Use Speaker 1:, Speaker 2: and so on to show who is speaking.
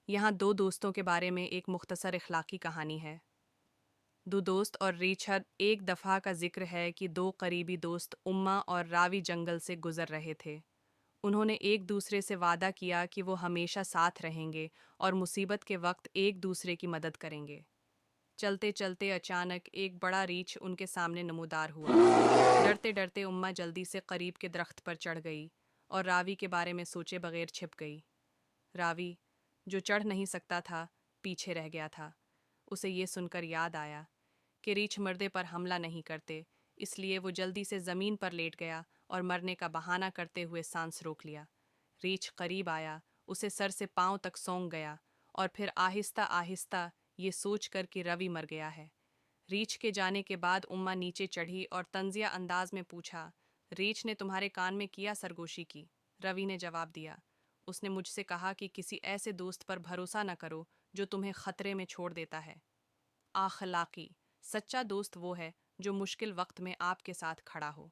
Speaker 1: یہاں دو دوستوں کے بارے میں ایک مختصر اخلاقی کہانی ہے۔ دو دوست اور ریچھر ایک دفعہ کا ذکر ہے کہ دو قریبی دوست اماں اور راوی جنگل سے گزر رہے تھے۔ انہوں نے ایک دوسرے سے وعدہ کیا کہ وہ ہمیشہ ساتھ رہیں گے اور مصیبت کے وقت ایک دوسرے کی مدد کریں گے۔ چلتے چلتے اچانک ایک بڑا ریچھ ان کے سامنے نمودار ہوا۔ ڈرتے ڈرتے اماں جلدی سے قریب کے درخت پر چڑھ گئی اور راوی کے بارے میں سوچے بغیر چھپ گئی۔ راوی، جو چڑھ نہیں سکتا تھا، پیچھے رہ گیا تھا۔ اسے یہ سن کر یاد آیا کہ ریچھ مردے پر حملہ نہیں کرتے، اس لیے وہ جلدی سے زمین پر لیٹ گیا اور مرنے کا بہانہ کرتے ہوئے سانس روک لیا۔ ریچھ قریب آیا، اسے سر سے پاؤں تک سونگھ گیا اور پھر آہستہ آہستہ یہ سوچ کر کہ روی مر گیا ہے۔ ریچھ کے جانے کے بعد اماں نیچے چڑھی اور طنزیہ انداز میں پوچھا، ریچھ نے تمہارے کان میں کیا سرگوشی کی؟ روی نے جواب دیا، اس نے مجھ سے کہا کہ کسی ایسے دوست پر بھروسہ نہ کرو جو تمہیں خطرے میں چھوڑ دیتا ہے۔ اخلاقی، سچا دوست وہ ہے جو مشکل وقت میں آپ کے ساتھ کھڑا ہو۔